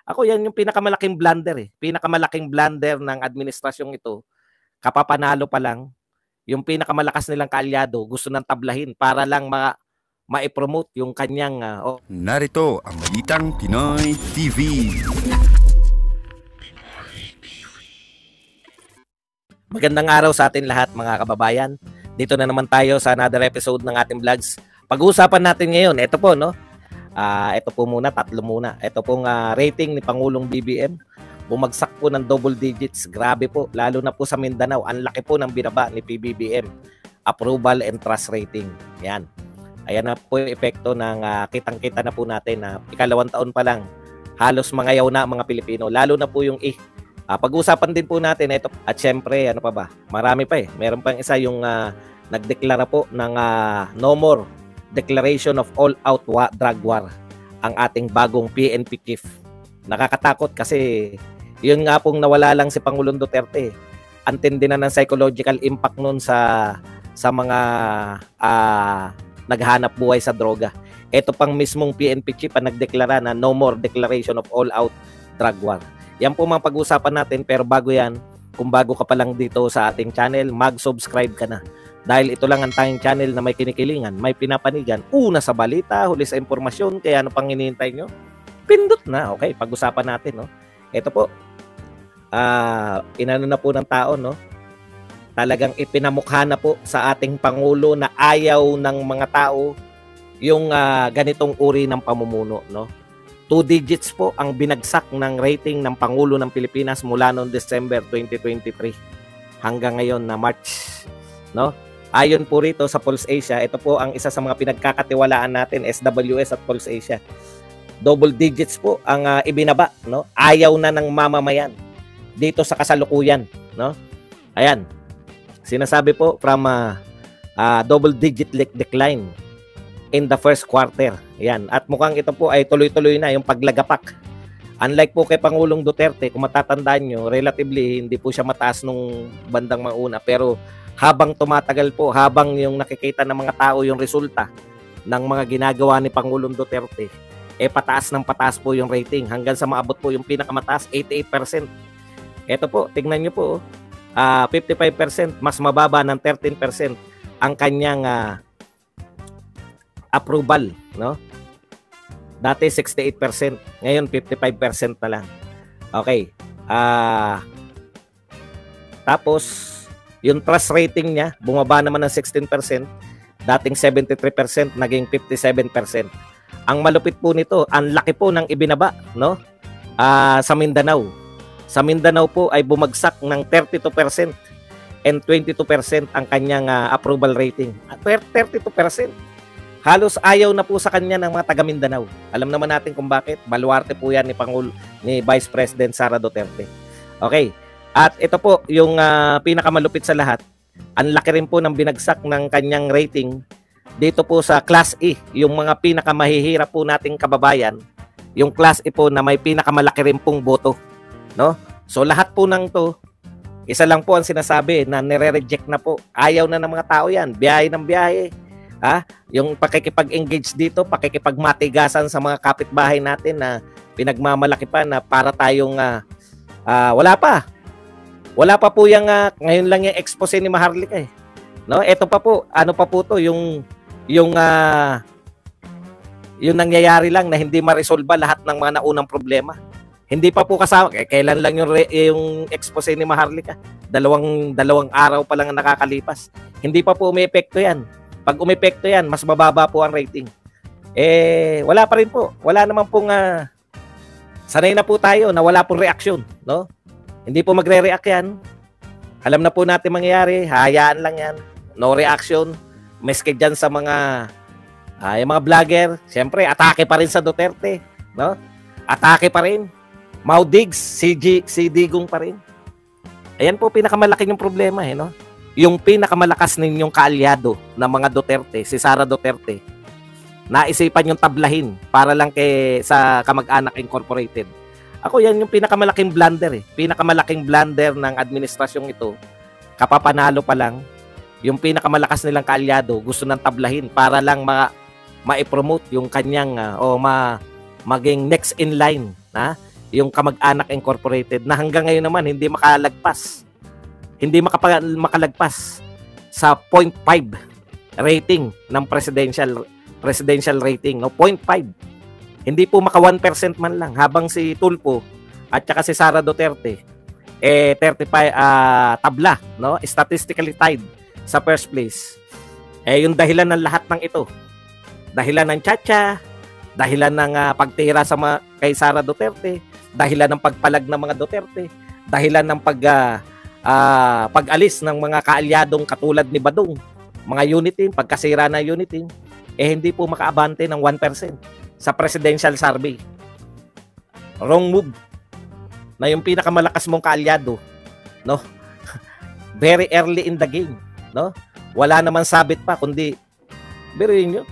Ako yan yung pinakamalaking blunder eh. Pinakamalaking blunder ng administrasyong ito. Kapapanalo pa lang, yung pinakamalakas nilang kaalyado gusto nang tablahin para lang ma-promote yung kanyang Narito ang Balitang Pinoy TV. Magandang araw sa atin lahat mga kababayan. Dito na naman tayo sa another episode ng ating vlogs. Pag-uusapan natin ngayon, ito po no. Ito po muna, tatlo muna. Ito pong rating ni Pangulong BBM. Bumagsak po ng double digits. Grabe po, lalo na po sa Mindanao. Ang laki po ng binaba ni PBBM. Approval and trust rating. Yan. Ayan na po yung epekto ng kitang-kita na po natin na ikalawang taon pa lang. Halos mangayaw na mga Pilipino. Lalo na po yung pag-usapan din po natin ito. At syempre, ano pa ba? Marami pa eh. Meron pang isa yung nagdeklara po ng no more declaration of all-out drug war ang ating bagong PNP chief. Nakakatakot kasi yun nga pong nawala lang si Pangulong Duterte. Antindi na ng psychological impact nun sa mga naghanap buhay sa droga. Ito pang mismong PNP chief ang nagdeklara na no more declaration of all-out drug war. Yan po mga pag-usapan natin, pero bago yan, kung bago ka pa lang dito sa ating channel, mag-subscribe ka na. Dahil ito lang ang tanging channel na may kinikilingan, may pinapanigan, una sa balita, huli sa impormasyon, kaya ano pang hinihintay nyo? Pindot na. Okay, pag-usapan natin, no? Ito po, inano na po ng tao, no? Talagang ipinamukha na po sa ating Pangulo na ayaw ng mga tao yung ganitong uri ng pamumuno, no? 2 digits po ang binagsak ng rating ng Pangulo ng Pilipinas mula noong December 2023 hanggang ngayon na March, no? Ayon po rito sa Pulse Asia, ito po ang isa sa mga pinagkakatiwalaan natin, SWS at Pulse Asia. Double digits po ang ibinaba, no? Ayaw na ng mamamayan dito sa kasalukuyan, no? Ayan. Sinasabi po from double digit decline in the first quarter. Yan. At mukhang ito po ay tuloy-tuloy na yung paglagapak. Unlike po kay Pangulong Duterte, kung matatandaan nyo, relatively hindi po siya mataas nung bandang mauna. Pero habang tumatagal po, habang yung nakikita ng mga tao yung resulta ng mga ginagawa ni Pangulong Duterte, pataas ng pataas po yung rating. Hanggang sa maabot po yung pinakamataas, 88%. Ito po, tignan nyo po, 55%, mas mababa ng 13% ang kanyang approval, no? Dati 68%, ngayon 55% na lang. Okay. Tapos yung trust rating niya bumaba naman ng 16%, dating 73%, naging 57%. Ang malupit po nito, ang laki po ng ibinaba, no? Sa Mindanao. Sa Mindanao po ay bumagsak ng 32% and 22% ang kanyang approval rating. 32%. Halos ayaw na po sa kanya ng mga taga Mindanao. Alam naman natin kung bakit. Baluarte po yan ni Vice President Sara Duterte. Okay. At ito po yung pinakamalupit sa lahat. Ang laki rin po ng binagsak ng kanyang rating dito po sa Class E. Yung mga pinakamahihirap po nating kababayan. Yung Class E po na may pinakamalaki rin pong boto. No? So lahat po ng to, isa lang po ang sinasabi na nire-reject na po. Ayaw na ng mga tao yan. Biyahe ng biyahe. Yung pakikipag-engage dito, pakikipagmatigasan sa mga kapitbahay natin na pinagmamalaki pa na para tayong wala pa po yung ngayon lang yung expose ni Maharlika eh. No, ito pa po, ano pa po to yung nangyayari lang na hindi ma-resolve lahat ng mga naunang problema. Hindi pa po kasama, kailan lang yung expose ni Maharlika? Dalawang araw pa lang ang nakakalipas. Hindi pa po umiepekto yan. Pag umepekto yan, mas mababa po ang rating. Wala pa rin po. Wala naman pong sanay na po tayo na wala pong reaksyon, no? Hindi po magre-react yan. Alam na po natin mangyayari, hayaan lang yan. No reaction. Meski dyan sa mga yung mga vlogger, siyempre atake pa rin sa Duterte, no? Atake pa rin. Maudigs, si Digong pa rin. Ayan po pinakamalaki yung problema no? Yung pinakamalakas ninyong kaalyado ng mga Duterte, si Sara Duterte, naisipan yung tablahin para lang sa Kamag-anak Incorporated. Ako yan yung pinakamalaking blunder Pinakamalaking blunder ng administrasyong ito. Kapapanalo pa lang, yung pinakamalakas nilang kaalyado gusto nang tablahin para lang ma-promote yung kanyang maging next in line yung Kamag-anak Incorporated, na hanggang ngayon naman hindi makalagpas sa 0.5 rating ng presidential rating, no? 0.5. Hindi po maka 1% man lang, habang si Tulfo at saka si Sara Duterte 35 tabla, no? Statistically tied sa first place. Yung dahilan ng lahat ng ito, dahilan ng tsa-tsa, dahilan ng pagtira kay Sara Duterte, dahilan ng pagpalag ng mga Duterte, dahilan ng pag-alis ng mga kaalyadong katulad ni Badong, mga unity, pagkasira ng unity, hindi po makaabante ng 1% sa presidential survey. Wrong move. Na yung pinakamalakas mong kaalyado, no? Very early in the game, no? Wala naman sabit pa, kundi biruin nyo,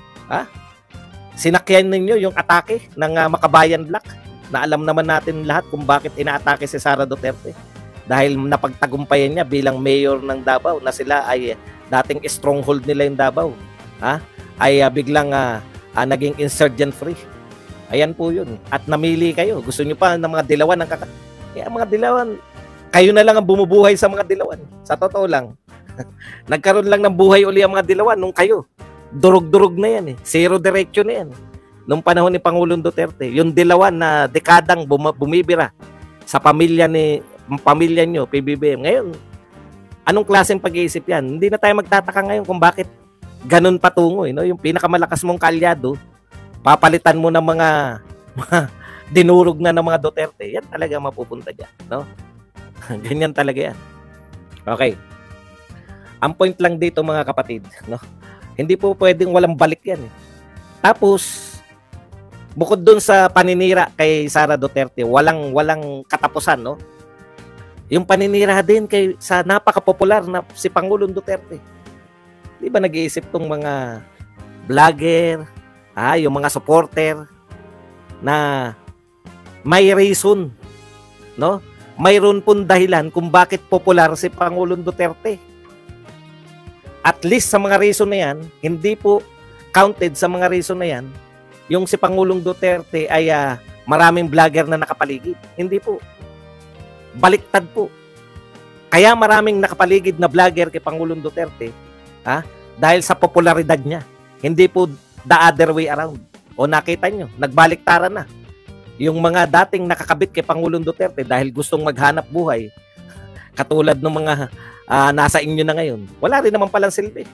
sinakyan ninyo yung atake ng Makabayan Black, na alam naman natin lahat kung bakit inaatake si Sara Duterte. Dahil napagtagumpayan niya bilang mayor ng Davao, na sila ay dating stronghold nila yung Davao, ay biglang naging insurgent free. Ayan po yun. At namili kayo. Gusto nyo pa ng mga dilawan mga dilawan, kayo na lang ang bumubuhay sa mga dilawan. Sa totoo lang, nagkaroon lang ng buhay uli ang mga dilawan nung kayo. Durog-durog na yan eh. Zero diretso na yan. Nung panahon ni Pangulong Duterte, yung dilawan na dekadang bumibira sa pamilya nyo, PBBM. Ngayon, anong klaseng pag-iisip yan? Hindi na tayo magtataka ngayon kung bakit ganun patungo, no? Yung pinakamalakas mong kaalyado, papalitan mo ng mga dinurog na ng mga Duterte. Yan talaga mapupunta dyan, no? Ganyan talaga yan. Okay. Ang point lang dito, mga kapatid, no? Hindi po pwedeng walang balik yan. Tapos, bukod dun sa paninira kay Sara Duterte, walang katapusan, no? Yung paninira din sa napaka-popular na si Pangulong Duterte. Di ba nag-iisip tong mga vlogger, yung mga supporter, na may reason, no? Mayroon pong dahilan kung bakit popular si Pangulong Duterte. At least sa mga reason na yan, hindi po counted sa mga reason na yan, yung si Pangulong Duterte ay maraming vlogger na nakapaligid. Hindi po. Baliktad po. Kaya maraming nakapaligid na vlogger kay Pangulong Duterte, dahil sa popularidad niya. Hindi po the other way around. O nakita nyo, nagbaliktaran na. Yung mga dating nakakabit kay Pangulong Duterte dahil gustong maghanap buhay, katulad ng mga nasa inyo na ngayon, wala rin naman palang silbi.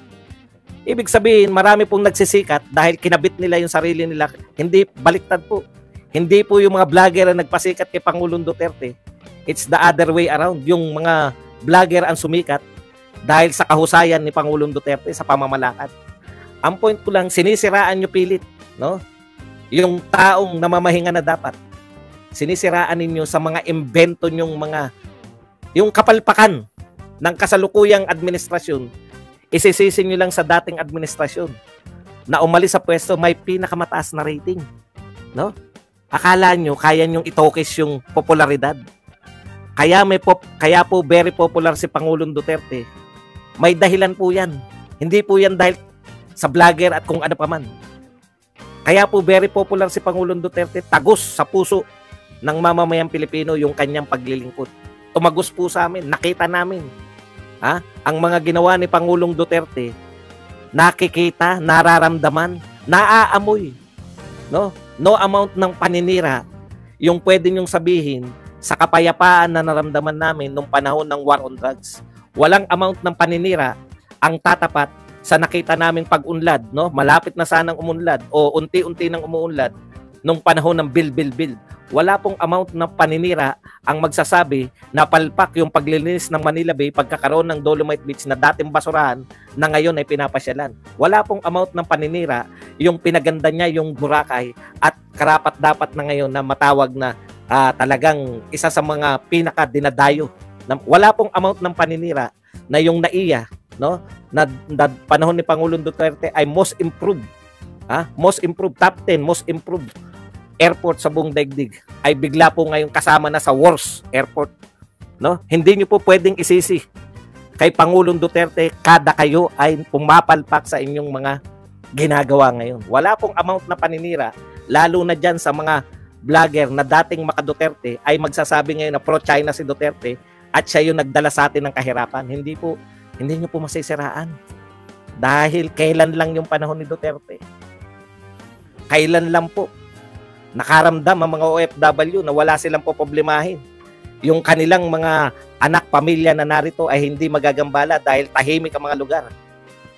Ibig sabihin, marami pong nagsisikat dahil kinabit nila yung sarili nila. Hindi, baliktad po. Hindi po yung mga vlogger ang nagpasikat kay Pangulong Duterte. It's the other way around. Yung mga vlogger ang sumikat dahil sa kahusayan ni Pangulong Duterte sa pamamalakad. Ang point ko lang, sinisiraan nyo pilit, no? Yung taong namamahinga na dapat. Sinisiraan ninyo sa mga invento nyong yung kapalpakan ng kasalukuyang administrasyon, isisisi nyo lang sa dating administrasyon na umalis sa pwesto, may pinakamataas na rating, no? Akala nyo kaya nyong itokis yung popularidad. Kaya po very popular si Pangulong Duterte. May dahilan po yan. Hindi po yan dahil sa vlogger at kung ano pa man. Kaya po very popular si Pangulong Duterte, tagos sa puso ng mamamayang Pilipino yung kanyang paglilingkod. Tumagos po sa amin, nakita namin. Ang mga ginawa ni Pangulong Duterte, nakikita, nararamdaman, naaamoy. No amount ng paninira yung pwede nyong sabihin sa kapayapaan na naramdaman namin nung panahon ng war on drugs. Walang amount ng paninira ang tatapat sa nakita naming pag-unlad, no? Malapit na sanang umunlad o unti-unti nang umuunlad nung panahon ng Bill. Wala pong amount ng paninira ang magsasabi na palpak yung paglilinis ng Manila Bay pagkakaroon ng Dolomite Beach na dating basurahan na ngayon ay pinapasyalan. Wala pong amount ng paninira yung pinaganda niya yung Boracay at karapat-dapat na ngayon na matawag na talagang isa sa mga pinaka-dinadayo. Wala pong amount ng paninira na yung NAIA, no, na panahon ni Pangulong Duterte ay most improved, top 10 most improved airport sa buong daigdig ay bigla po ngayon kasama na sa worst airport, no? Hindi niyo po pwedeng isisi kay Pangulong Duterte kada kayo ay pumapalpak sa inyong mga ginagawa ngayon. Wala pong amount na paninira, lalo na dyan sa mga vlogger na dating maka-Duterte ay magsasabi ngayon na pro-China si Duterte at siya yung nagdala sa atin ng kahirapan. Hindi nyo po masisiraan. Dahil kailan lang yung panahon ni Duterte. Kailan lang po nakaramdam ang mga OFW na wala silang poproblemahin. Yung kanilang mga anak, pamilya na narito ay hindi magagambala dahil tahimik ang mga lugar.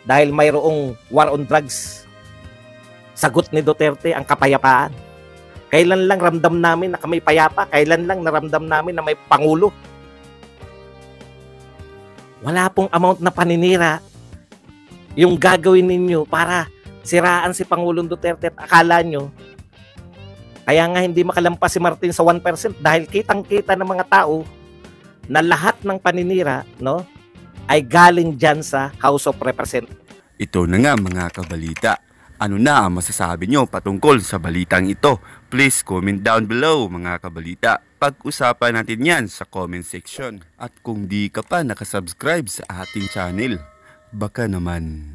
Dahil mayroong war on drugs. Sagot ni Duterte ang kapayapaan. Kailan lang ramdam namin na kami payapa? Kailan lang naramdam namin na may pangulo? Wala pong amount na paninira yung gagawin ninyo para siraan si Pangulong Duterte at akala nyo kaya nga hindi makalampas si Martin sa 1% dahil kitang-kita ng mga tao na lahat ng paninira, no, ay galing dyan sa House of Representatives. Ito na nga mga kabalita. Ano na ang masasabi nyo patungkol sa balitang ito? Please comment down below mga kabalita. Pag-usapan natin yan sa comment section. At kung di ka pa nakasubscribe sa ating channel, baka naman